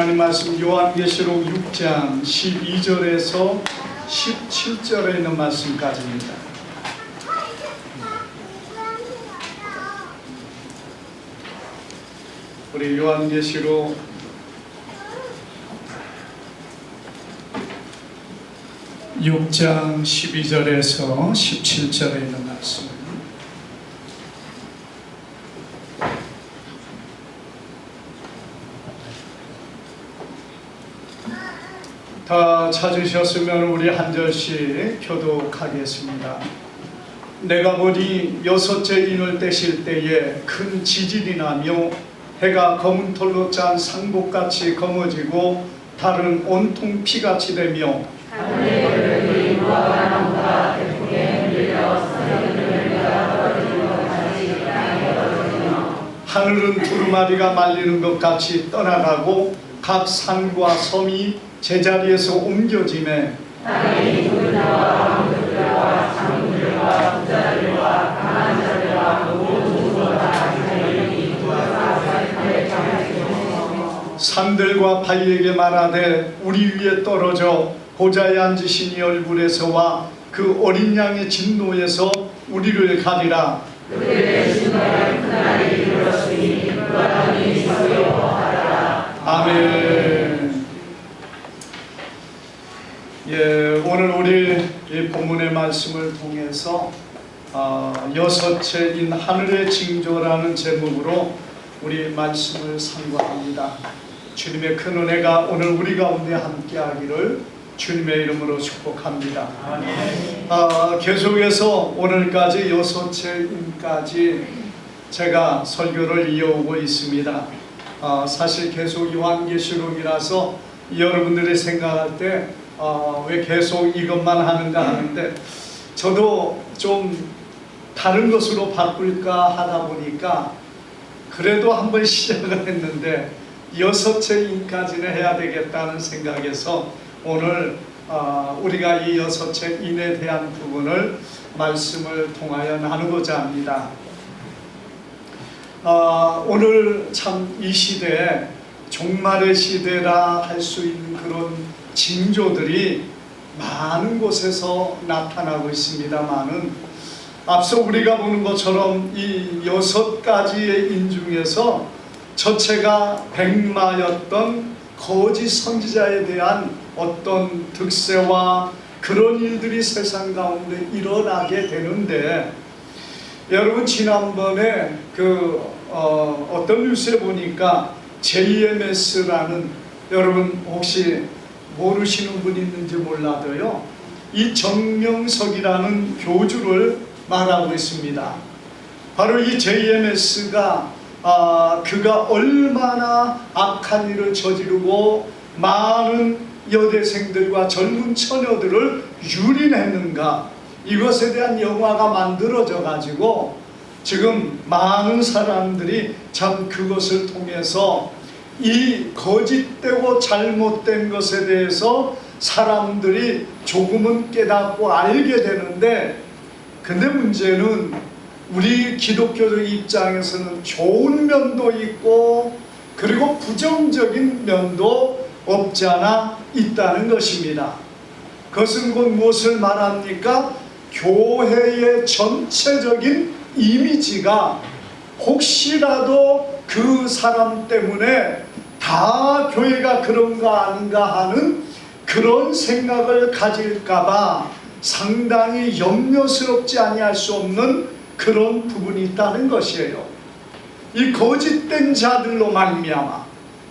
하나님 말씀 요한계시록 6장 12절에서 17절에 있는 말씀까지입니다. 우리 요한계시록 6장 12절에서 17절에 있는 말씀. 다 찾으셨으면 우리 한 절씩 교독하겠습니다. 내가 보니 여섯째 인을 떼실 때에 큰 지진이 나며 해가 검은 털로 짠 상복같이 검어지고 달은 온통 피같이 되며 하늘은 두루마리가 말리는 것 같이 떠나가고 각 산과 섬이 제자리에서 옮겨지매 땅이 조류나와 황금들과 장군들과 부자들과 강한 자들과 모든 우주가 자기들이 산들과 바위에게 말하되 우리 위에 떨어져 보좌에 앉으신 이 얼굴에서와 그 어린 양의 진노에서 우리를 가리라. 그들의 신발을 그날이 이르렀으니 그가 능히 서려하라. 아멘. 오늘 우리 이 본문의 말씀을 통해서 여섯째인 하늘의 징조라는 제목으로 우리 말씀을 상고합니다. 주님의 큰 은혜가 오늘 우리 가운데 함께하기를 주님의 이름으로 축복합니다. 계속해서 오늘까지 여섯째인까지 제가 설교를 이어오고 있습니다. 사실 계속 요한계시록이라서 여러분들이 생각할 때 왜 계속 이것만 하는가 하는데 저도 좀 다른 것으로 바꿀까 하다 보니까 그래도 한번 시작을 했는데 여섯째인까지는 해야 되겠다는 생각에서 오늘 우리가 이 여섯째인에 대한 부분을 말씀을 통하여 나누고자 합니다. 오늘 참 이 시대에 종말의 시대라 할 수 있는 그런 징조들이 많은 곳에서 나타나고 있습니다만은 앞서 우리가 보는 것처럼 이 6가지의 인 중에서 첫째가 백마였던 거짓 선지자에 대한 어떤 득세와 그런 일들이 세상 가운데 일어나게 되는데, 여러분 지난번에 어떤 뉴스에 보니까 JMS라는, 여러분 혹시 모르시는 분이 있는지 몰라도요, 이 정명석이라는 교주를 말하고 있습니다. 바로 이 JMS가 그가 얼마나 악한 일을 저지르고 많은 여대생들과 젊은 처녀들을 유린했는가, 이것에 대한 영화가 만들어져 가지고 지금 많은 사람들이 참 그것을 통해서 이 거짓되고 잘못된 것에 대해서 사람들이 조금은 깨닫고 알게 되는데, 근데 문제는 우리 기독교적 입장에서는 좋은 면도 있고 그리고 부정적인 면도 없지 않아 있다는 것입니다. 그것은 곧 무엇을 말합니까? 교회의 전체적인 이미지가 혹시라도 그 사람 때문에 다 교회가 그런가 아닌가 하는 그런 생각을 가질까봐 상당히 염려스럽지 아니할 수 없는 그런 부분이 있다는 것이에요. 이 거짓된 자들로 말미암아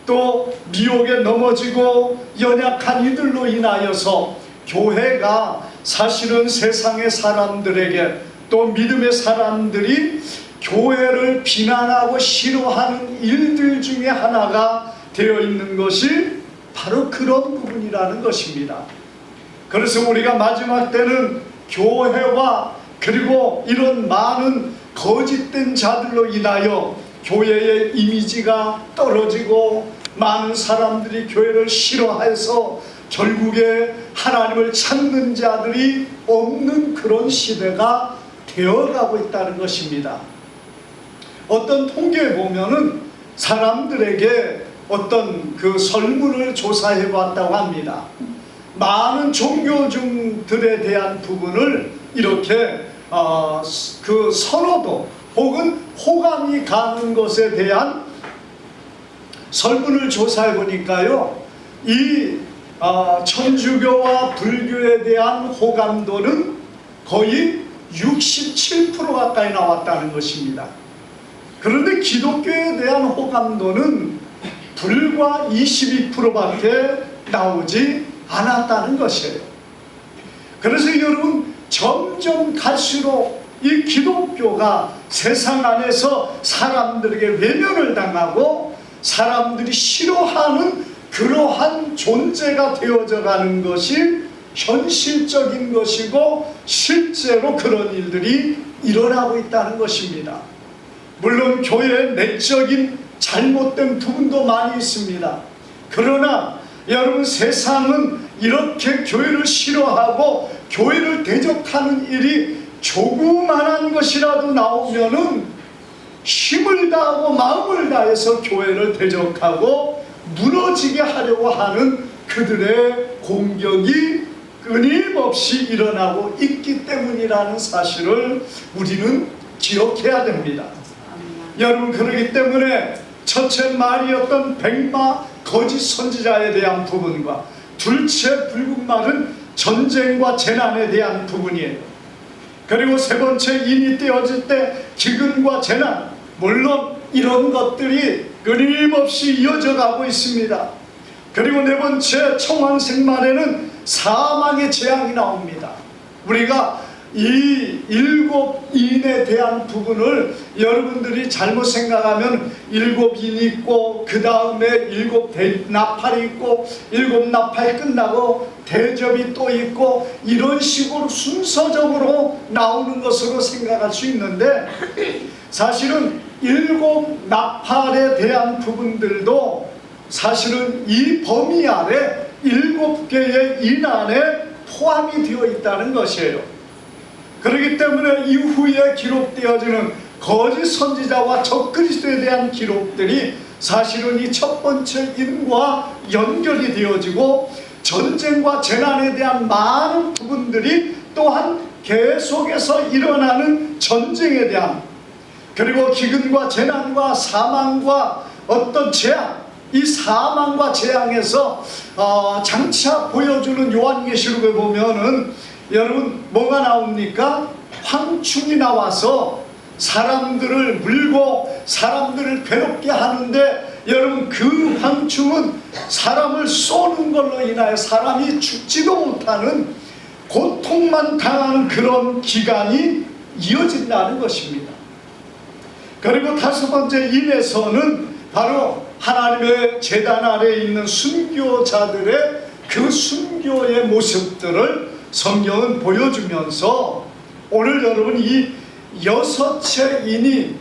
또 미혹에 넘어지고 연약한 이들로 인하여서 교회가 사실은 세상의 사람들에게 또 믿음의 사람들이 교회를 비난하고 싫어하는 일들 중에 하나가 되어 있는 것이 바로 그런 부분이라는 것입니다. 그래서 우리가 마지막 때는 교회와 그리고 이런 많은 거짓된 자들로 인하여 교회의 이미지가 떨어지고 많은 사람들이 교회를 싫어해서 결국에 하나님을 찾는 자들이 없는 그런 시대가 되어가고 있다는 것입니다. 어떤 통계에 보면은 사람들에게 어떤 그 설문을 조사해 봤다고 합니다. 많은 종교중들에 대한 부분을 이렇게 그 선호도 혹은 호감이 가는 것에 대한 설문을 조사해 보니까요, 이 천주교와 불교에 대한 호감도는 거의 67% 가까이 나왔다는 것입니다. 그런데 기독교에 대한 호감도는 불과 22%밖에 나오지 않았다는 것이에요. 그래서 여러분, 점점 갈수록 이 기독교가 세상 안에서 사람들에게 외면을 당하고 사람들이 싫어하는 그러한 존재가 되어져 가는 것이 현실적인 것이고 실제로 그런 일들이 일어나고 있다는 것입니다. 물론 교회의 내적인 잘못된 부분도 많이 있습니다. 그러나 여러분, 세상은 이렇게 교회를 싫어하고 교회를 대적하는 일이 조그만한 것이라도 나오면은 힘을 다하고 마음을 다해서 교회를 대적하고 무너지게 하려고 하는 그들의 공격이 끊임없이 일어나고 있기 때문이라는 사실을 우리는 기억해야 됩니다. 여러분, 그렇기 때문에 첫째 말이었던 백마 거짓 선지자에 대한 부분과 둘째 붉은 말은 전쟁과 재난에 대한 부분이에요. 그리고 세 번째 인이 떼어질 때 기근과 재난, 물론 이런 것들이 끊임없이 이어져 가고 있습니다. 그리고 네 번째 청황색 말에는 사망의 재앙이 나옵니다. 우리가 이 일곱 인에 대한 부분을 여러분들이 잘못 생각하면 일곱 인이 있고 그 다음에 일곱 나팔이 있고 일곱 나팔이 끝나고 대접이 또 있고 이런 식으로 순서적으로 나오는 것으로 생각할 수 있는데, 사실은 일곱 나팔에 대한 부분들도 사실은 이 범위 아래 일곱 개의 인 안에 포함이 되어 있다는 것이에요. 그렇기 때문에 이후에 기록되어지는 거짓 선지자와 적그리스도에 대한 기록들이 사실은 이 첫 번째 인과 연결이 되어지고 전쟁과 재난에 대한 많은 부분들이 또한 계속해서 일어나는 전쟁에 대한, 그리고 기근과 재난과 사망과 어떤 재앙, 이 사망과 재앙에서 장차 보여주는 요한계시록에 보면은 여러분 뭐가 나옵니까? 황충이 나와서 사람들을 물고 사람들을 괴롭게 하는데, 여러분 그 황충은 사람을 쏘는 걸로 인하여 사람이 죽지도 못하는 고통만 당하는 그런 기간이 이어진다는 것입니다. 그리고 다섯 번째 인에서는 바로 하나님의 제단 아래에 있는 순교자들의 그 순교의 모습들을 성경은 보여주면서 오늘 여러분 이 여섯째 인이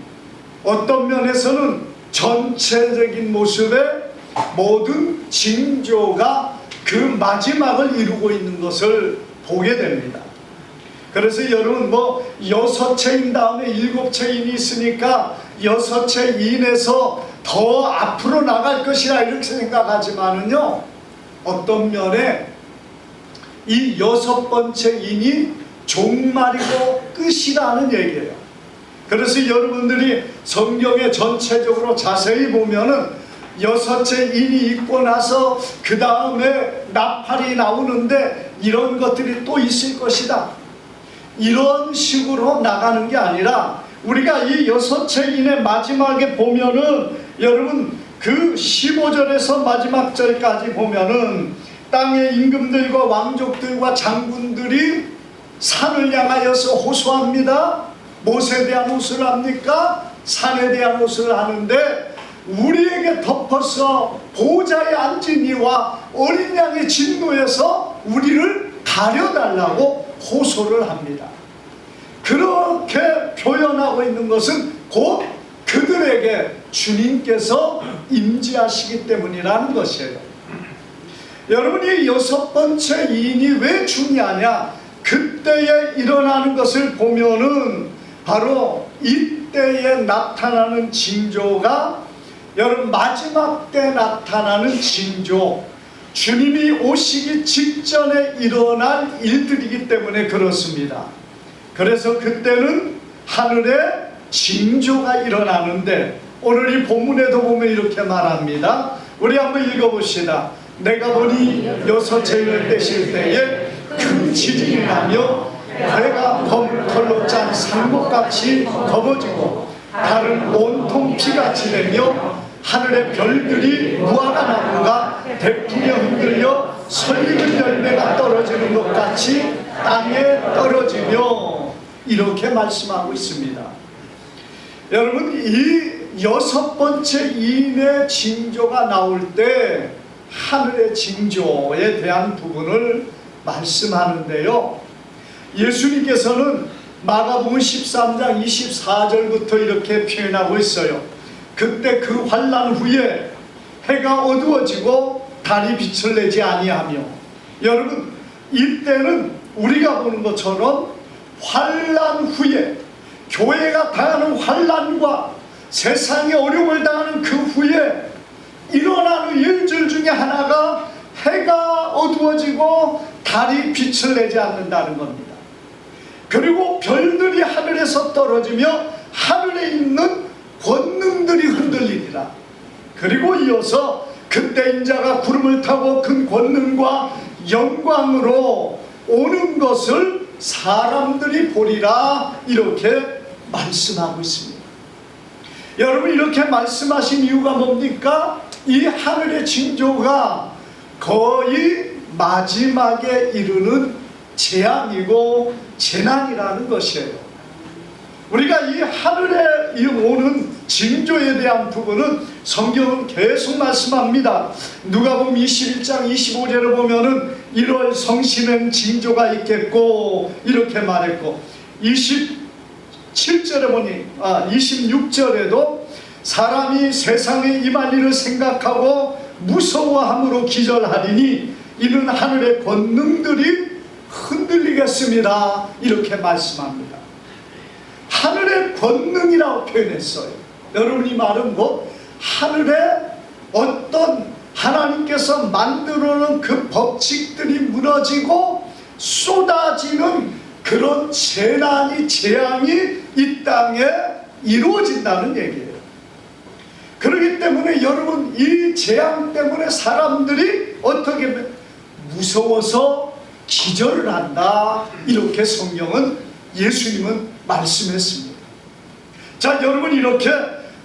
어떤 면에서는 전체적인 모습의 모든 징조가 그 마지막을 이루고 있는 것을 보게 됩니다. 그래서 여러분 뭐 여섯째 인 다음에 일곱째 인이 있으니까 여섯째 인에서 더 앞으로 나갈 것이라 이렇게 생각하지만은요, 어떤 면에 이 여섯 번째 인이 종말이고 끝이라는 얘기예요. 그래서 여러분들이 성경에 전체적으로 자세히 보면은 여섯째 인이 있고 나서 그 다음에 나팔이 나오는데 이런 것들이 또 있을 것이다, 이런 식으로 나가는 게 아니라 우리가 이 여섯째 인의 마지막에 보면은 여러분 그 15절에서 마지막 절까지 보면은 땅의 임금들과 왕족들과 장군들이 산을 향하여서 호소합니다. 무엇에 대한 호소를 합니까? 산에 대한 호소를 하는데, 우리에게 덮어서 보좌에 앉은 이와 어린 양의 진노에서 우리를 가려달라고 호소를 합니다. 그렇게 표현하고 있는 것은 곧 그들에게 주님께서 임재하시기 때문이라는 것이에요. 여러분이 여섯 번째 인이 왜 중요하냐? 그때에 일어나는 것을 보면은 바로 이때에 나타나는 징조가 여러분, 마지막 때 나타나는 징조, 주님이 오시기 직전에 일어날 일들이기 때문에 그렇습니다. 그래서 그때는 하늘에 징조가 일어나는데, 오늘 이 본문에도 보면 이렇게 말합니다. 우리 한번 읽어봅시다. 내가 보니 여섯 재를 떼실 때에 큰 지진이 나며 배가 검털로 짠 상복같이 검어지고 달은 온통 피같이 되며 하늘의 별들이 무화과 나무가 대풍에 흔들려 설익은 열매가 떨어지는 것 같이 땅에 떨어지며, 이렇게 말씀하고 있습니다. 여러분, 이 여섯 번째 이인의 징조가 나올 때 하늘의 징조에 대한 부분을 말씀하는데요, 예수님께서는 마가복음 13장 24절부터 이렇게 표현하고 있어요. 그때 그 환난 후에 해가 어두워지고 달이 빛을 내지 아니하며, 여러분, 이때는 우리가 보는 것처럼 환난 후에, 교회가 당하는 환난과 세상의 어려움을 당하는 그 후에 일어나는 일들 중에 하나가 해가 어두워지고 달이 빛을 내지 않는다는 겁니다. 그리고 별들이 하늘에서 떨어지며 하늘에 있는 권능들이 흔들리리라. 그리고 이어서 그때 인자가 구름을 타고 큰 권능과 영광으로 오는 것을 사람들이 보리라, 이렇게 말씀하고 있습니다. 여러분, 이렇게 말씀하신 이유가 뭡니까? 이 하늘의 징조가 거의 마지막에 이르는 재앙이고 재난이라는 것이에요. 우리가 이 하늘에 오는 징조에 대한 부분은 성경은 계속 말씀합니다. 누가복음 21장 25절을 보면은 1월 성신은 징조가 있겠고, 이렇게 말했고, 27절에 보니 26절에도 사람이 세상에 임할 일을 생각하고 무서워함으로 기절하리니 이는 하늘의 권능들이 흔들리겠습니다, 이렇게 말씀합니다. 하늘의 권능이라고 표현했어요. 여러분, 이 말은 뭐 하늘에 어떤 하나님께서 만들어 놓은 그 법칙들이 무너지고 쏟아지는 그런 재난이, 재앙이 이 땅에 이루어진다는 얘기예요. 그렇기 때문에 여러분, 이 재앙 때문에 사람들이 어떻게 무서워서 기절을 한다, 이렇게 성경은, 예수님은 말씀했습니다. 자, 여러분, 이렇게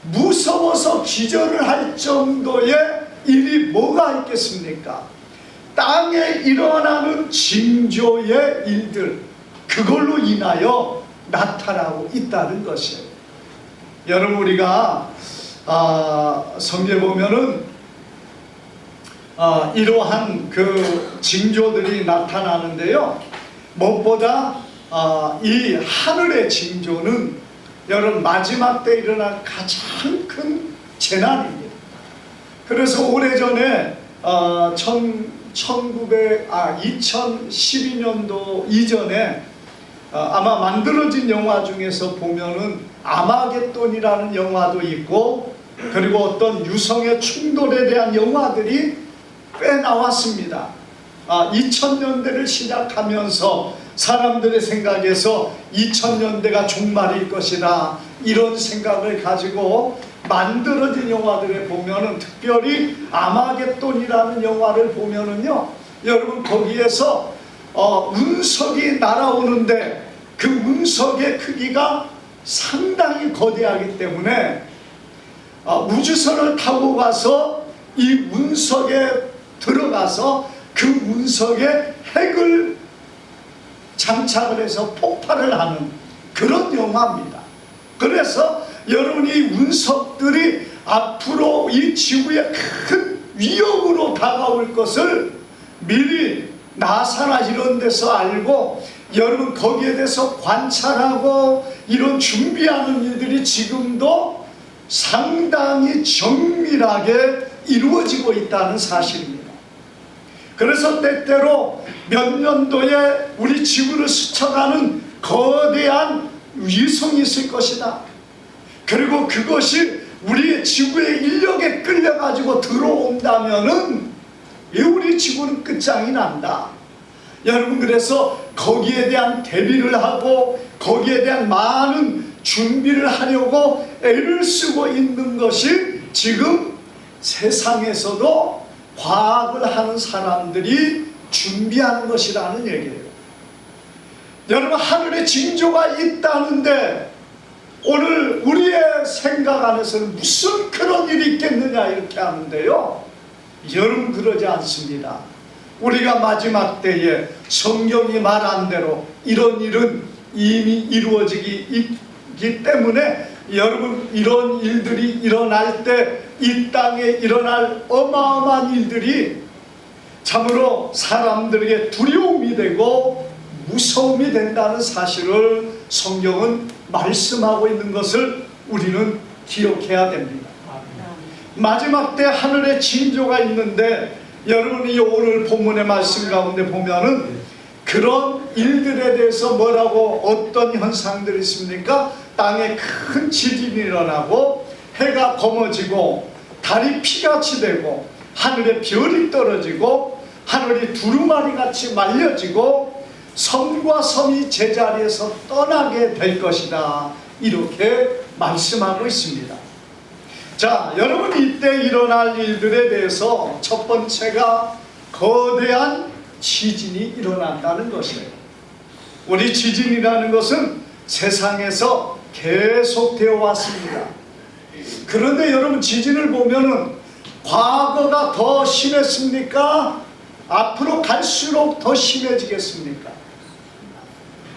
무서워서 기절을 할 정도의 일이 뭐가 있겠습니까? 땅에 일어나는 징조의 일들, 그걸로 인하여 나타나고 있다는 것이에요. 여러분, 우리가 성경에 보면은 이러한 그 징조들이 나타나는데요, 무엇보다 이 하늘의 징조는 여러분 마지막 때 일어날 가장 큰 재난입니다. 그래서 오래전에 2012년도 이전에 아마 만들어진 영화 중에서 보면은 아마겟돈이라는 영화도 있고, 그리고 어떤 유성의 충돌에 대한 영화들이 꽤 나왔습니다. 2000년대를 시작하면서 사람들의 생각에서 2000년대가 종말일 것이다, 이런 생각을 가지고 만들어진 영화들에 보면은, 특별히 아마겟돈이라는 영화를 보면은요, 여러분, 거기에서 운석이 날아오는데 그 운석의 크기가 상당히 거대하기 때문에 우주선을 타고 가서 이 운석에 들어가서 그 운석에 핵을 장착을 해서 폭발을 하는 그런 영화입니다. 그래서 여러분, 이 운석들이 앞으로 이 지구에 큰 위협으로 다가올 것을 미리 나사나 이런 데서 알고, 여러분, 거기에 대해서 관찰하고 이런 준비하는 일들이 지금도 상당히 정밀하게 이루어지고 있다는 사실입니다. 그래서 때때로 몇 년도에 우리 지구를 스쳐가는 거대한 위성이 있을 것이다. 그리고 그것이 우리의 지구의 인력에 끌려가지고 들어온다면은 우리 지구는 끝장이 난다. 여러분, 그래서 거기에 대한 대비를 하고 거기에 대한 많은 준비를 하려고 애를 쓰고 있는 것이 지금 세상에서도 과학을 하는 사람들이 준비하는 것이라는 얘기예요. 여러분, 하늘에 징조가 있다는데 오늘 우리의 생각 안에서는 무슨 그런 일이 있겠느냐 이렇게 하는데요, 여러분, 그러지 않습니다. 우리가 마지막 때에 성경이 말한 대로 이런 일은 이미 이루어지기 때문에 여러분, 이런 일들이 일어날 때 이 땅에 일어날 어마어마한 일들이 참으로 사람들에게 두려움이 되고 무서움이 된다는 사실을 성경은 말씀하고 있는 것을 우리는 기억해야 됩니다. 마지막 때 하늘에 징조가 있는데 여러분이 오늘 본문의 말씀 가운데 보면은 그런 일들에 대해서 뭐라고, 어떤 현상들이 있습니까? 땅에 큰 지진이 일어나고 해가 검어지고 달이 피같이 되고 하늘에 별이 떨어지고 하늘이 두루마리같이 말려지고 섬과 섬이 제자리에서 떠나게 될 것이다, 이렇게 말씀하고 있습니다. 자, 여러분, 이때 일어날 일들에 대해서 첫 번째가 거대한 지진이 일어난다는 것이에요. 우리 지진이라는 것은 세상에서 계속되어 왔습니다. 그런데 여러분, 지진을 보면은 과거가 더 심했습니까? 앞으로 갈수록 더 심해지겠습니까?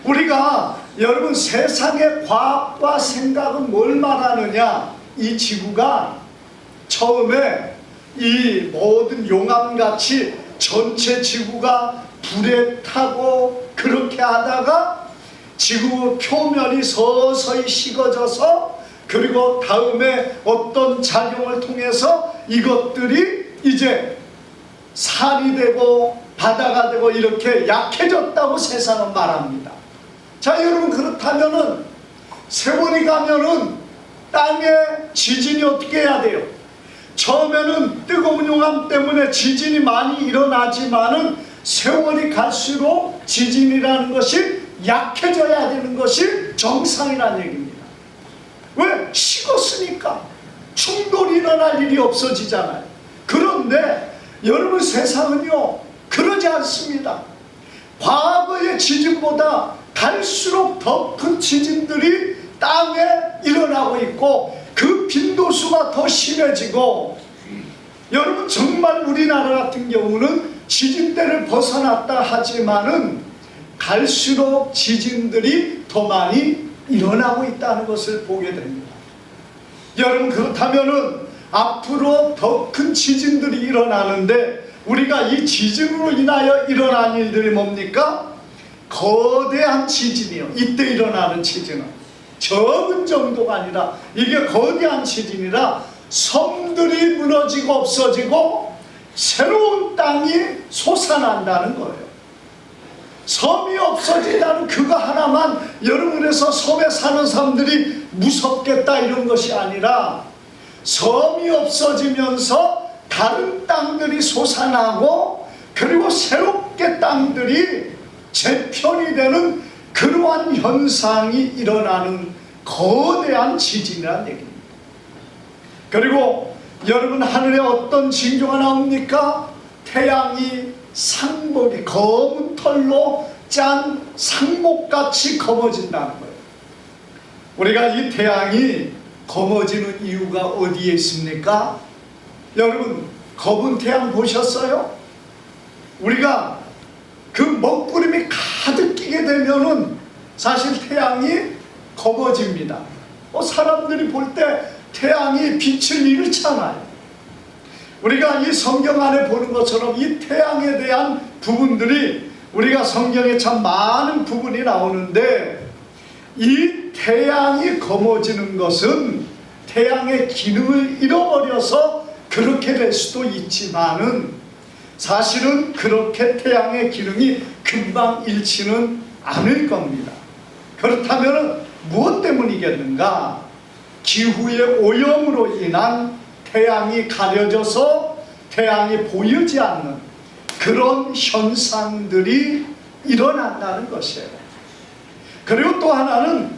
우리가 여러분, 세상의 과학과 생각은 뭘 말하느냐? 이 지구가 처음에 이 모든 용암같이 전체 지구가 불에 타고 그렇게 하다가 지구 표면이 서서히 식어져서, 그리고 다음에 어떤 작용을 통해서 이것들이 이제 산이 되고 바다가 되고 이렇게 약해졌다고 세상은 말합니다. 자, 여러분, 그렇다면은 세월이 가면은 땅에 지진이 어떻게 해야 돼요? 처음에는 뜨거운 용암 때문에 지진이 많이 일어나지만은 세월이 갈수록 지진이라는 것이 약해져야 되는 것이 정상이라는 얘기입니다. 왜? 식었으니까 충돌이 일어날 일이 없어지잖아요. 그런데 여러분, 세상은요 그러지 않습니다. 과거의 지진보다 갈수록 더 큰 지진들이 땅에 일어나고 있고 그 빈도수가 더 심해지고, 여러분, 정말 우리나라 같은 경우는 지진대를 벗어났다 하지만은 갈수록 지진들이 더 많이 일어나고 있다는 것을 보게 됩니다. 여러분, 그렇다면은 앞으로 더 큰 지진들이 일어나는데 우리가 이 지진으로 인하여 일어난 일들이 뭡니까? 거대한 지진이요. 이때 일어나는 지진은 적은 정도가 아니라 이게 거대한 지진이라 섬들이 무너지고 없어지고 새로운 땅이 솟아난다는 거예요. 섬이 없어진다는 그거 하나만 여러분에서 섬에 사는 사람들이 무섭겠다 이런 것이 아니라, 섬이 없어지면서 다른 땅들이 솟아나고 그리고 새롭게 땅들이 재편이 되는 그러한 현상이 일어나는 거대한 지진이라는 얘기입니다. 그리고 여러분, 하늘에 어떤 징조가 나옵니까? 태양이 상복이 검은 털로 짠 상복같이 검어진다는 거예요. 우리가 이 태양이 검어지는 이유가 어디에 있습니까? 여러분, 검은 태양 보셨어요? 우리가 그 먹구름이 가득 끼게 되면은 사실 태양이 검어집니다. 사람들이 볼 때 태양이 빛을 잃잖아요. 우리가 이 성경 안에 보는 것처럼 이 태양에 대한 부분들이 우리가 성경에 참 많은 부분이 나오는데, 이 태양이 검어지는 것은 태양의 기능을 잃어버려서 그렇게 될 수도 있지만은 사실은 그렇게 태양의 기능이 금방 잃지는 않을 겁니다. 그렇다면 무엇 때문이겠는가? 기후의 오염으로 인한 태양이 가려져서 태양이 보이지 않는 그런 현상들이 일어난다는 것이에요. 그리고 또 하나는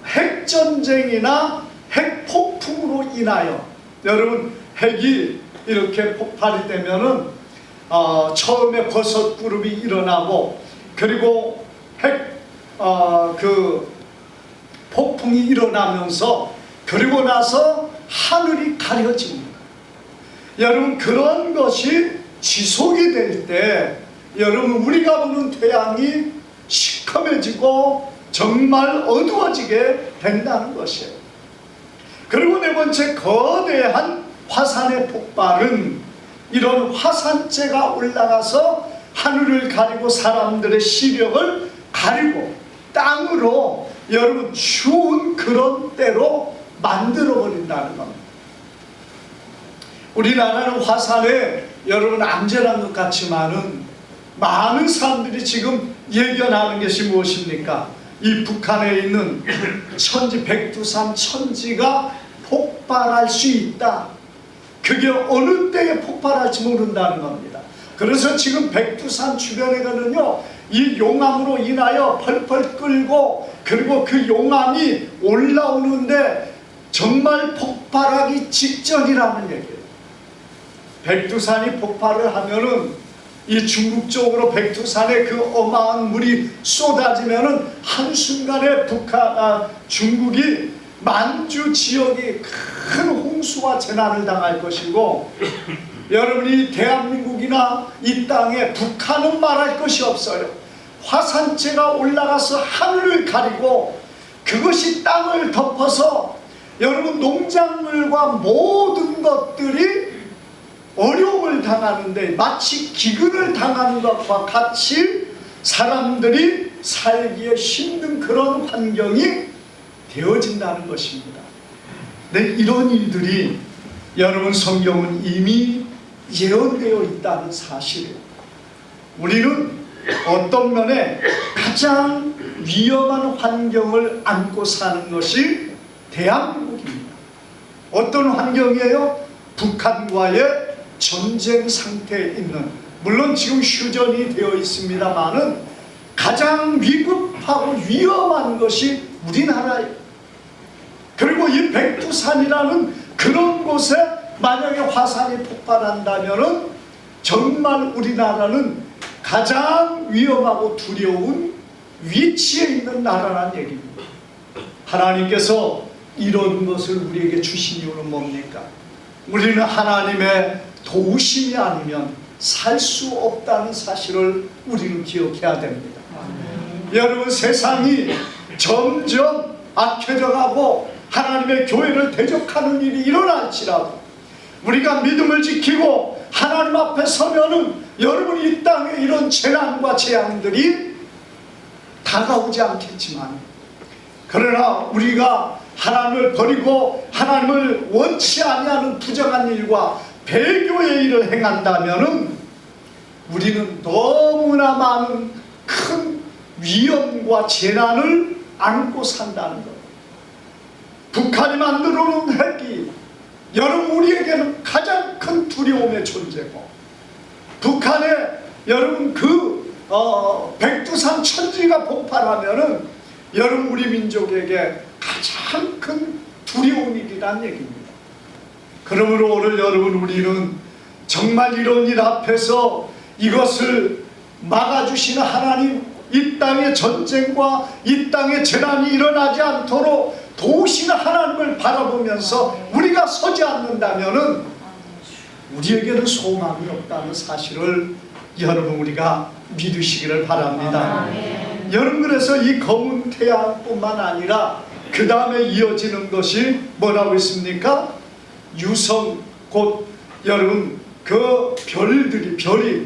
핵전쟁이나 핵폭풍으로 인하여, 여러분 핵이 이렇게 폭발이 되면은 처음에 버섯구름이 일어나고, 그리고 폭풍이 일어나면서 그리고 나서 하늘이 가려집니다. 여러분 그런 것이 지속이 될 때 여러분 우리가 보는 태양이 시커매지고 정말 어두워지게 된다는 것이에요. 그리고 네 번째, 거대한 화산의 폭발은 이런 화산재가 올라가서 하늘을 가리고 사람들의 시력을 가리고 땅으로 여러분 추운 그런 때로 만들어버린다는 겁니다. 우리나라는 화산에 여러분 안전한 것 같지만은 많은 사람들이 지금 예견하는 것이 무엇입니까? 이 북한에 있는 천지, 백두산 천지가 폭발할 수 있다. 그게 어느 때에 폭발할지 모른다는 겁니다. 그래서 지금 백두산 주변에는요, 이 용암으로 인하여 펄펄 끓고, 그리고 그 용암이 올라오는데 정말 폭발하기 직전이라는 얘기예요. 백두산이 폭발을 하면은 이 중국 쪽으로 백두산에 그 어마어마한 물이 쏟아지면은 한순간에 중국이 만주 지역이 큰 홍수와 재난을 당할 것이고, 여러분이 대한민국이나 이 땅에 북한은 말할 것이 없어요. 화산재가 올라가서 하늘을 가리고 그것이 땅을 덮어서 여러분 농작물과 모든 것들이 어려움을 당하는데 마치 기근을 당하는 것과 같이 사람들이 살기에 힘든 그런 환경이 되어진다는 것입니다. 네, 이런 일들이 여러분 성경은 이미 예언되어 있다는 사실이에요. 우리는 어떤 면에 가장 위험한 환경을 안고 사는 것이 대한민국입니다. 어떤 환경이에요? 북한과의 전쟁 상태에 있는, 물론 지금 휴전이 되어 있습니다만은 가장 위급하고 위험한 것이 우리나라예요. 그리고 이 백두산이라는 그런 곳에 만약에 화산이 폭발한다면은 정말 우리나라는 가장 위험하고 두려운 위치에 있는 나라라는 얘기입니다. 하나님께서 이런 것을 우리에게 주신 이유는 뭡니까? 우리는 하나님의 도우심이 아니면 살 수 없다는 사실을 우리는 기억해야 됩니다. 여러분 세상이 점점 악해져 가고 하나님의 교회를 대적하는 일이 일어날지라도 우리가 믿음을 지키고 하나님 앞에 서면은 여러분 이 땅에 이런 재난과 재앙들이 다가오지 않겠지만, 그러나 우리가 하나님을 버리고 하나님을 원치 아니하는 부정한 일과 배교의 일을 행한다면은 우리는 너무나 많은 큰 위험과 재난을 안고 산다는 것. 북한이 만들어 놓은 핵이 여러분 우리에게는 가장 큰 두려움의 존재고, 북한에 여러분 백두산 천지가 폭발하면은 여러분 우리 민족에게 가장 큰 두려운 일이란 얘기입니다. 그러므로 오늘 여러분 우리는 정말 이런 일 앞에서 이것을 막아주시는 하나님, 이 땅의 전쟁과 이 땅의 재난이 일어나지 않도록 도우시는 하나님을 바라보면서 우리가 서지 않는다면은 우리에게는 소망이 없다는 사실을 여러분 우리가 믿으시기를 바랍니다. 여러분 그래서 이 검은 태양뿐만 아니라 그 다음에 이어지는 것이 뭐라고 있습니까? 유성, 곧 여러분 그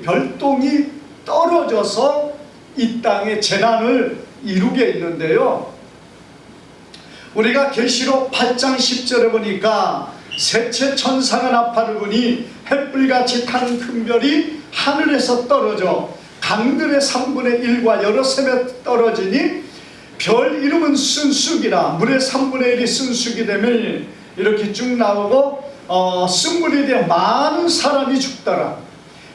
별똥이 떨어져서 이 땅에 재난을 이루게 있는데요, 우리가 계시록 8장 10절에 보니까 셋째 천사가 나팔을 부니 햇불같이 타는 큰 별이 하늘에서 떨어져 강들의 3분의 1과 여러 셈에 떨어지니 별 이름은 쓴쑥이라. 물의 3분의 1이 쓴쑥이 되면 이렇게 쭉 나오고 쓴물에 대해 많은 사람이 죽더라.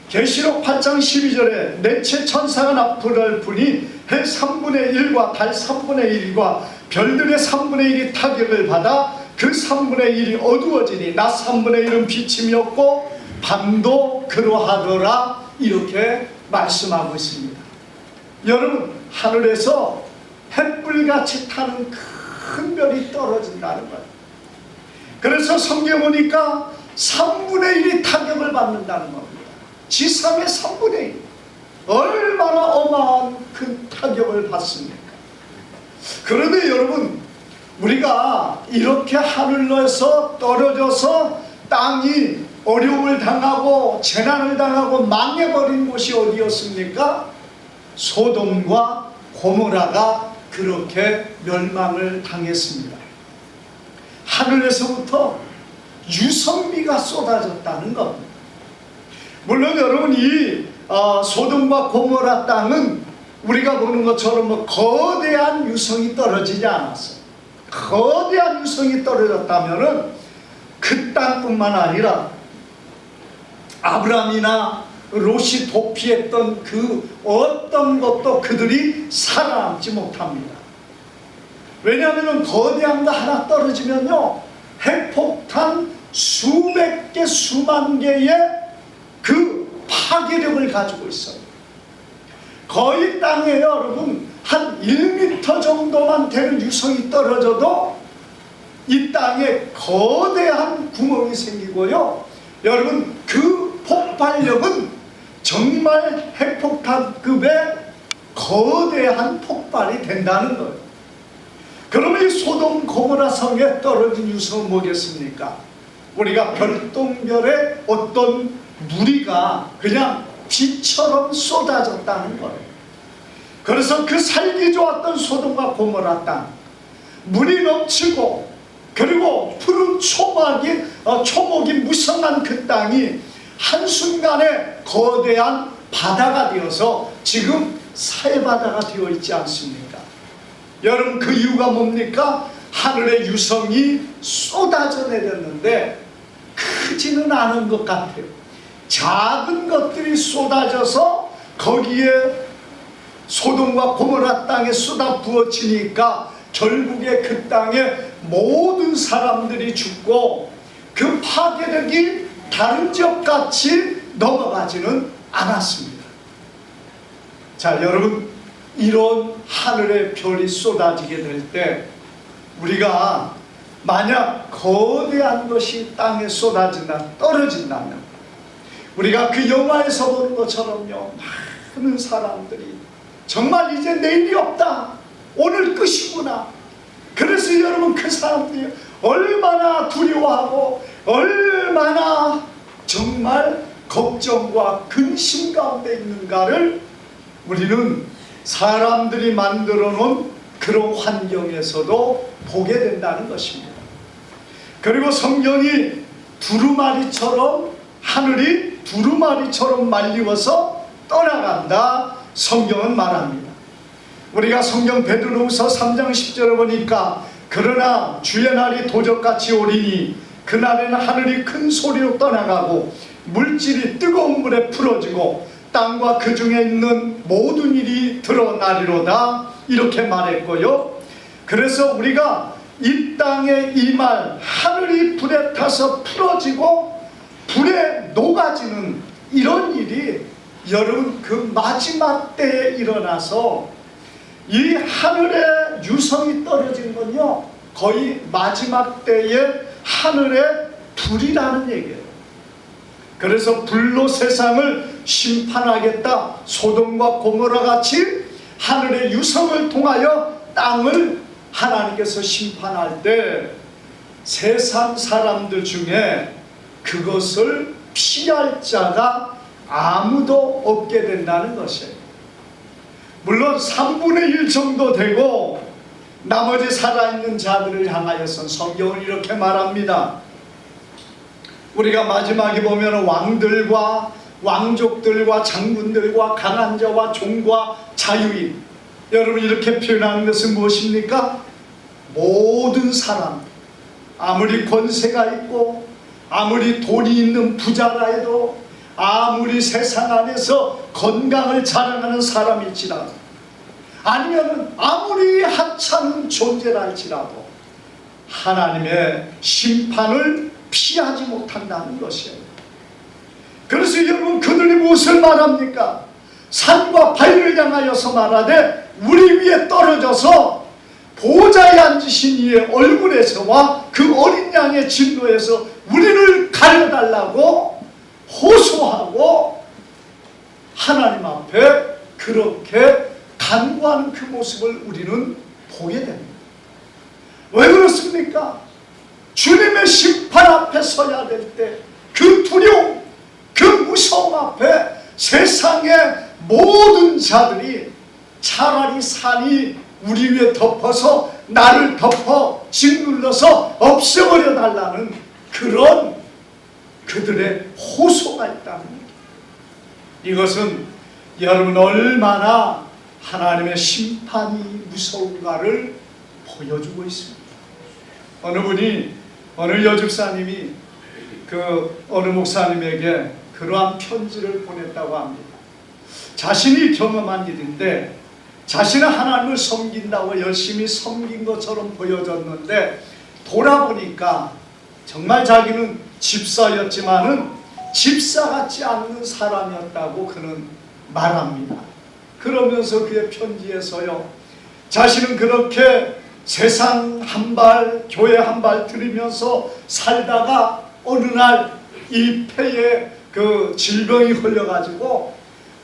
계시록 8장 12절에 넷째 천사가 나팔을 부니 해 3분의 1과 달 3분의 1과 별들의 3분의 1이 타격을 받아 그 3분의 1이 어두워지니 낮 3분의 1은 비침이 없고 밤도 그러하더라. 이렇게 말씀하고 있습니다. 여러분, 하늘에서 햇불같이 타는 큰 별이 떨어진다는 거예요. 그래서 성경에 보니까 3분의 1이 타격을 받는다는 겁니다. 지상의 3분의 1. 얼마나 어마한 큰 타격을 받습니까? 그런데 여러분, 우리가 이렇게 하늘에서 떨어져서 땅이 어려움을 당하고 재난을 당하고 망해버린 곳이 어디였습니까? 소돔과 고모라가 그렇게 멸망을 당했습니다. 하늘에서부터 유성비가 쏟아졌다는 겁니다. 물론 여러분, 이 소돔과 고모라 땅은 우리가 보는 것처럼 거대한 유성이 떨어지지 않았어요. 거대한 유성이 떨어졌다면은 그 땅뿐만 아니라 아브라함이나 롯이 도피했던 그 어떤 것도 그들이 살아남지 못합니다. 왜냐하면 거대한 거 하나 떨어지면요, 핵폭탄 수백 개 수만 개의 그 파괴력을 가지고 있어요. 거의 땅에 여러분 한 1m 정도만 되는 유성이 떨어져도 이 땅에 거대한 구멍이 생기고요, 여러분 그 폭발력은 정말 핵폭탄급의 거대한 폭발이 된다는 거예요. 그러면 이 소돔 고모라 성에 떨어진 유성은 뭐겠습니까? 우리가 별똥별의 어떤 무리가 그냥 비처럼 쏟아졌다는 거예요. 그래서 그 살기 좋았던 소돔과 고모라 땅, 물이 넘치고 그리고 푸른 초목이 무성한 그 땅이 한순간에 거대한 바다가 되어서 지금 사해바다가 되어 있지 않습니까? 여러분, 그 이유가 뭡니까? 하늘의 유성이 쏟아져 내렸는데 크지는 않은 것 같아요. 작은 것들이 쏟아져서 거기에 소돔과 고모라 땅에 쏟아 부어지니까 결국에 그 땅에 모든 사람들이 죽고 그 파괴력이 다른 지역같이 넘어가지는 않았습니다. 자, 여러분, 이런 하늘의 별이 쏟아지게 될 때 우리가 만약 거대한 것이 땅에 떨어진다면 우리가 그 영화에서 보는 것처럼요, 많은 사람들이 정말 이제 내일이 없다, 오늘 끝이구나. 그래서 여러분, 그 사람들이 얼마나 두려워하고 얼마나 정말 걱정과 근심 가운데 있는가를 우리는 사람들이 만들어 놓은 그런 환경에서도 보게 된다는 것입니다. 그리고 성경이 두루마리처럼, 하늘이 두루마리처럼 말리워서 떠나간다, 성경은 말합니다. 우리가 성경 베드로후서 3장 10절에 보니까 그러나 주의 날이 도적같이 오리니 그날에는 하늘이 큰 소리로 떠나가고 물질이 뜨거운 물에 풀어지고 땅과 그 중에 있는 모든 일이 드러나리로다, 이렇게 말했고요. 그래서 우리가 이 땅에 임할 하늘이 불에 타서 풀어지고 불에 녹아지는 이런 일이 여러분 그 마지막 때에 일어나서 이 하늘에 유성이 떨어진 건요, 거의 마지막 때에 하늘의 불이라는 얘기예요. 그래서 불로 세상을 심판하겠다, 소돔과 고모라 같이 하늘의 유성을 통하여 땅을 하나님께서 심판할 때 세상 사람들 중에 그것을 피할 자가 아무도 없게 된다는 것이에요. 물론 3분의 1 정도 되고 나머지 살아있는 자들을 향하여서 성경은 이렇게 말합니다. 우리가 마지막에 보면 왕들과 왕족들과 장군들과 강한 자와 종과 자유인, 여러분 이렇게 표현하는 것은 무엇입니까? 모든 사람, 아무리 권세가 있고 아무리 돈이 있는 부자라 해도 아무리 세상 안에서 건강을 자랑하는 사람일지라도 아니면 아무리 하찮은 존재라 할지라도 하나님의 심판을 피하지 못한다는 것이에요. 그래서 여러분 그들이 무엇을 말합니까? 산과 바위를 향하여서 말하되 우리 위에 떨어져서 보좌에 앉으신 이의 얼굴에서와 그 어린 양의 진노에서 우리를 가려달라고 호소하고 하나님 앞에 그렇게 간구하는 그 모습을 우리는 보게 됩니다. 왜 그렇습니까? 주님의 심판 앞에 서야 될 때 그 두려움, 그 무서움 앞에 세상의 모든 자들이 차라리 산이 우리 위에 덮어서 나를 덮어 짓눌러서 없애버려 달라는 그런 그들의 호소가 있다는 거예요. 이것은 여러분 얼마나 하나님의 심판이 무서운가를 보여주고 있습니다. 어느 여집사님이 그 어느 목사님에게 그러한 편지를 보냈다고 합니다. 자신이 경험한 일인데 자신은 하나님을 섬긴다고 열심히 섬긴 것처럼 보여졌는데 돌아보니까 정말 자기는 집사였지만은 집사 같지 않는 사람이었다고 그는 말합니다. 그러면서 그의 편지에서요, 자신은 그렇게 세상 한 발, 교회 한 발 들이면서 살다가 어느 날 이 폐에 그 질병이 걸려가지고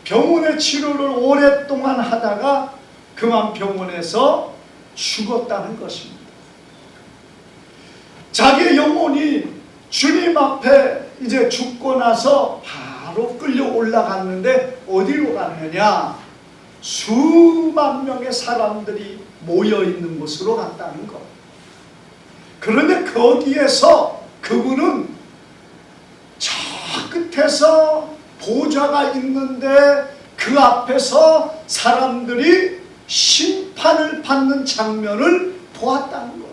병원의 치료를 오랫동안 하다가 그만 병원에서 죽었다는 것입니다. 자기의 영혼이 주님 앞에 이제 죽고 나서 바로 끌려 올라갔는데 어디로 갔느냐? 수만 명의 사람들이 모여 있는 곳으로 갔다는 것. 그런데 거기에서 그분은 저 끝에서 보좌가 있는데 그 앞에서 사람들이 심판을 받는 장면을 보았다는 것.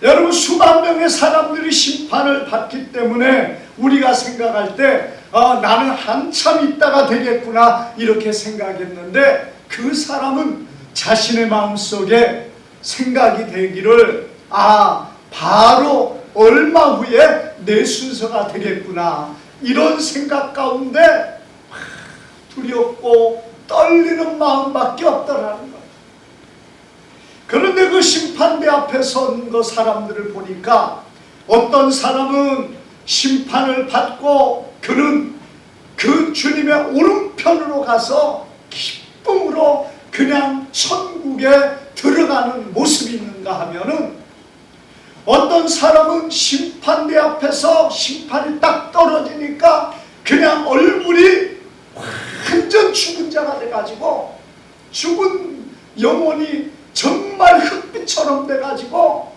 여러분 수만 명의 사람들이 심판을 받기 때문에 우리가 생각할 때 나는 한참 있다가 되겠구나 이렇게 생각했는데 그 사람은 자신의 마음속에 생각이 되기를 바로 얼마 후에 내 순서가 되겠구나 이런 생각 가운데 두렵고 떨리는 마음밖에 없더라는 거예요. 그런데 그 심판대 앞에 선 그 사람들을 보니까 어떤 사람은 심판을 받고 그는 그 주님의 오른편으로 가서 기쁨으로 그냥 천국에 들어가는 모습이 있는가 하면은 어떤 사람은 심판대 앞에서 심판이 딱 떨어지니까 그냥 얼굴이 완전 죽은 자가 돼가지고 죽은 영혼이 정말 흙빛처럼 돼가지고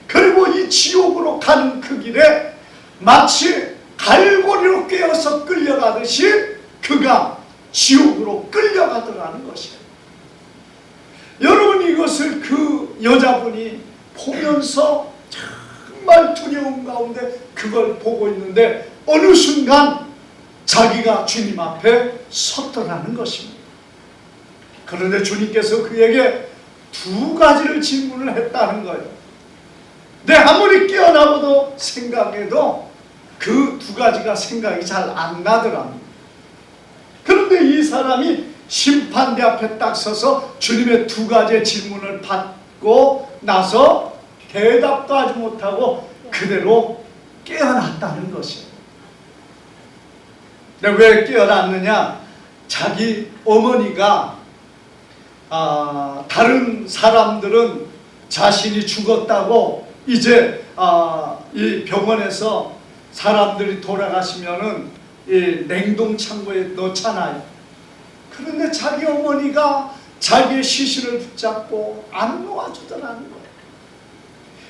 그리고 이 지옥으로 가는 그 길에 마치 갈고리로 꿰어서 끌려가듯이 그가 지옥으로 끌려가더라는 것이에요. 여러분 이것을 그 여자분이 보면서 정말 두려움 가운데 그걸 보고 있는데 어느 순간 자기가 주님 앞에 섰더라는 것입니다. 그런데 주님께서 그에게 두 가지를 질문을 했다는 거예요. 내 아무리 깨어나고도 생각해도 그 두 가지가 생각이 잘 안 나더랍니다. 그런데 이 사람이 심판대 앞에 딱 서서 주님의 두 가지의 질문을 받고 나서 대답도 하지 못하고 그대로 깨어났다는 것이에요. 근데 왜 깨어났느냐? 자기 어머니가 다른 사람들은 자신이 죽었다고 이제 이 병원에서 사람들이 돌아가시면은 이 냉동창고에 넣잖아요. 그런데 자기 어머니가 자기의 시신을 붙잡고 안 놓아주더라는 거예요.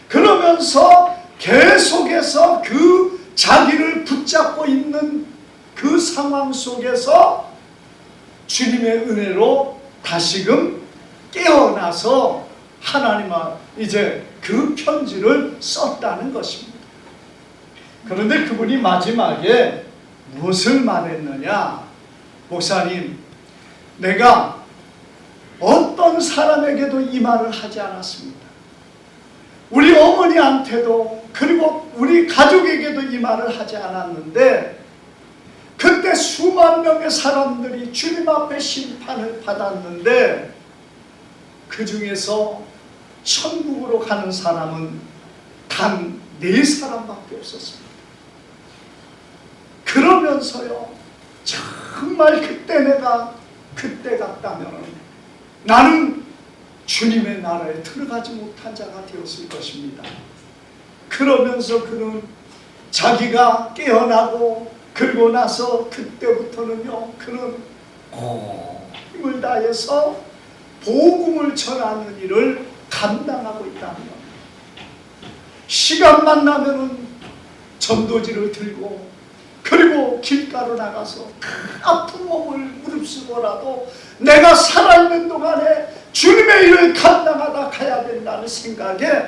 그러면서 계속해서 그 자기를 붙잡고 있는 그 상황 속에서 주님의 은혜로 다시금 깨어나서 하나님 이제 그 편지를 썼다는 것입니다. 그런데 그분이 마지막에 무엇을 말했느냐? 목사님, 내가 어떤 사람에게도 이 말을 하지 않았습니다. 우리 어머니한테도 그리고 우리 가족에게도 이 말을 하지 않았는데 그때 수만 명의 사람들이 주님 앞에 심판을 받았는데 그 중에서 천국으로 가는 사람은 단 4사람밖에 없었습니다. 그러면서요, 정말 그때 같다면 나는 주님의 나라에 들어가지 못한 자가 되었을 것입니다. 그러면서 그는 자기가 깨어나고 그리고 나서 그때부터는요, 그는 힘을 다해서 복음을 전하는 일을 감당하고 있다는 겁니다. 시간만 나면은 전도지를 들고 그리고 길가로 나가서 아픈 몸을 무릅쓰고라도 내가 살아있는 동안에 주님의 일을 감당하다 가야 된다는 생각에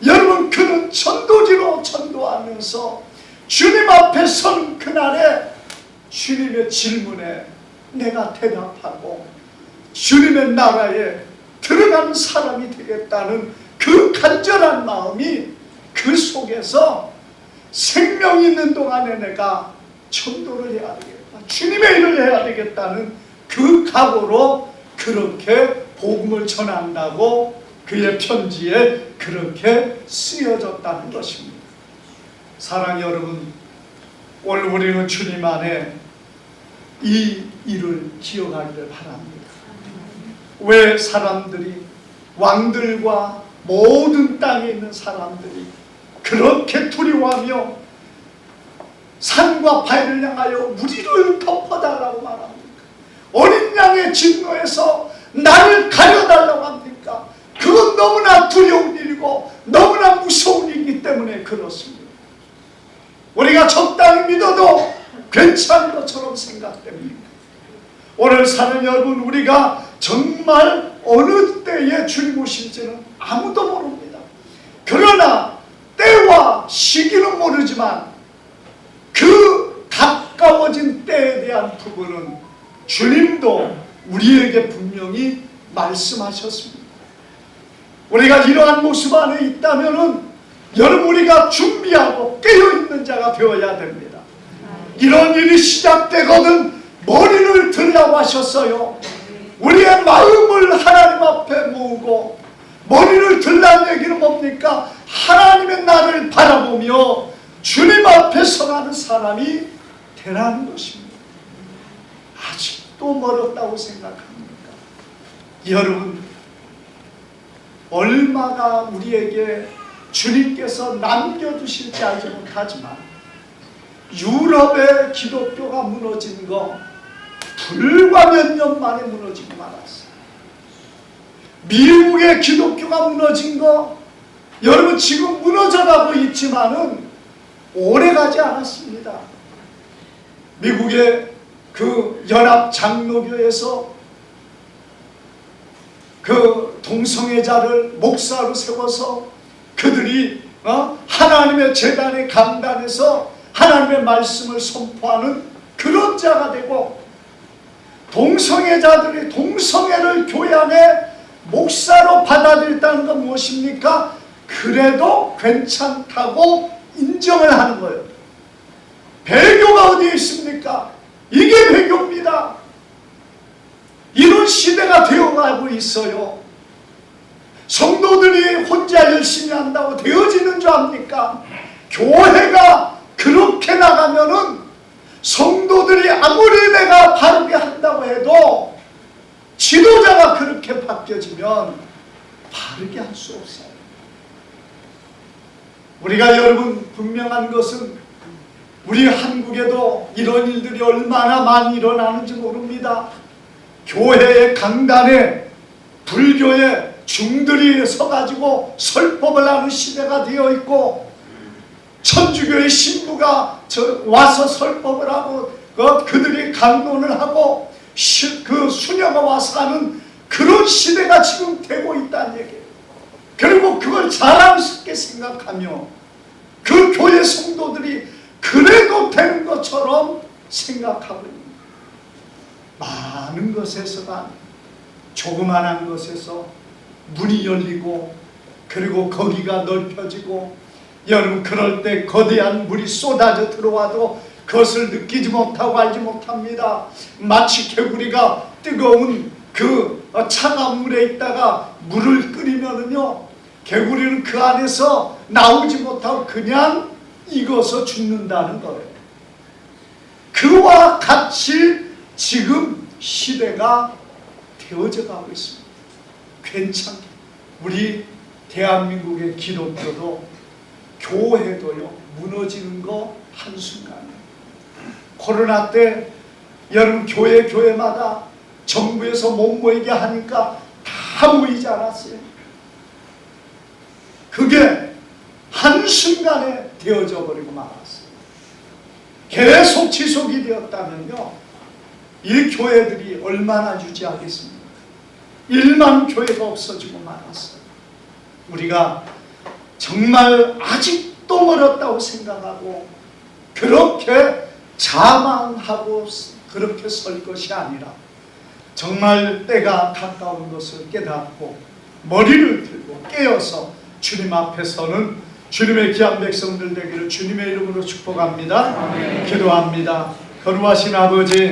여러분 그는 전도지로 전도하면서 주님 앞에 선 그날에 주님의 질문에 내가 대답하고 주님의 나라에 들어가는 사람이 되겠다는 그 간절한 마음이 그 속에서 생명이 있는 동안에 내가 전도를 해야 되겠다, 주님의 일을 해야 되겠다는 그 각오로 그렇게 복음을 전한다고 그의 편지에 그렇게 쓰여졌다는 것입니다. 사랑하는 여러분, 오늘 우리는 주님 안에 이 일을 기억하기를 바랍니다. 왜 사람들이, 왕들과 모든 땅에 있는 사람들이 그렇게 두려워하며 산과 바위를 향하여 우리를 덮어달라고 말합니까? 어린 양의 진노에서 나를 가려달라고 합니까? 그건 너무나 두려운 일이고 너무나 무서운 일이기 때문에 그렇습니다. 우리가 적당히 믿어도 괜찮은 것처럼 생각됩니다. 오늘 사는 여러분, 우리가 정말 어느 때에 주님 오실지는 아무도 모릅니다. 그러나 때와 시기는 모르지만 그 가까워진 때에 대한 부분은 주님도 우리에게 분명히 말씀하셨습니다. 우리가 이러한 모습 안에 있다면은 여러분, 우리가 준비하고 깨어있는 자가 되어야 됩니다. 이런 일이 시작되거든 머리를 들라고 하셨어요. 우리의 마음을 하나님 앞에 모으고 머리를 들라는 얘기는 뭡니까? 하나님의 나를 바라보며 주님 앞에 서가는 사람이 되라는 것입니다. 아직도 멀었다고 생각합니까? 여러분, 얼마나 우리에게 주님께서 남겨두실지 알지 못하지만 유럽의 기독교가 무너진 거 불과 몇 년 만에 무너지고 말았어요. 미국의 기독교가 무너진 거 여러분 지금 무너져가고 있지만은 오래가지 않았습니다. 미국의 그 연합 장로교에서 그 동성애자를 목사로 세워서 그들이 하나님의 제단의 강단에서 하나님의 말씀을 선포하는 그런 자가 되고, 동성애자들이 동성애를 교회 안에 목사로 받아들였다는 건 무엇입니까? 그래도 괜찮다고 인정을 하는 거예요. 배교가 어디에 있습니까? 이게 배교입니다. 이런 시대가 되어가고 있어요. 성도들이 혼자 열심히 한다고 되어지는 줄 압니까? 교회가 그렇게 나가면은 성도들이 아무리 내가 바르게 한다고 해도 지도자가 그렇게 바뀌어지면 바르게 할 수 없어요. 우리가 여러분 분명한 것은 우리 한국에도 이런 일들이 얼마나 많이 일어나는지 모릅니다. 교회의 강단에 불교의 중들이 서가지고 설법을 하는 시대가 되어 있고, 천주교의 신부가 와서 설법을 하고 그들이 강론을 하고 그 수녀가 와서 하는 그런 시대가 지금 되고 있다는 얘기예요. 그리고 그걸 자랑스럽게 생각하며 그 교회 성도들이 그래도 되는 것처럼 생각하고 있는 거예요. 많은 것에서가 조그만한 것에서 문이 열리고 그리고 거기가 넓혀지고 여러분 그럴 때 거대한 물이 쏟아져 들어와도 그것을 느끼지 못하고 알지 못합니다. 마치 개구리가 뜨거운 그 차가운 물에 있다가 물을 끓이면은요 개구리는 그 안에서 나오지 못하고 그냥 익어서 죽는다는 거예요. 그와 같이 지금 시대가 되어져 가고 있습니다. 괜찮게 우리 대한민국의 기독교도 교회도요 무너지는 거 한순간에 코로나 때 여러분 교회마다 정부에서 못 모이게 하니까 다 모이지 않았어요. 그게 한순간에 되어져 버리고 말았어요. 계속 지속이 되었다면요 이 교회들이 얼마나 유지하겠습니까? 1만 교회가 없어지고 말았어요. 우리가 정말 아직도 멀었다고 생각하고 그렇게 자만하고 그렇게 설 것이 아니라 정말 때가 가까운 것을 깨닫고 머리를 들고 깨어서 주님 앞에 서는 주님의 귀한 백성들 되기를 주님의 이름으로 축복합니다. 아멘. 기도합니다. 거룩하신 아버지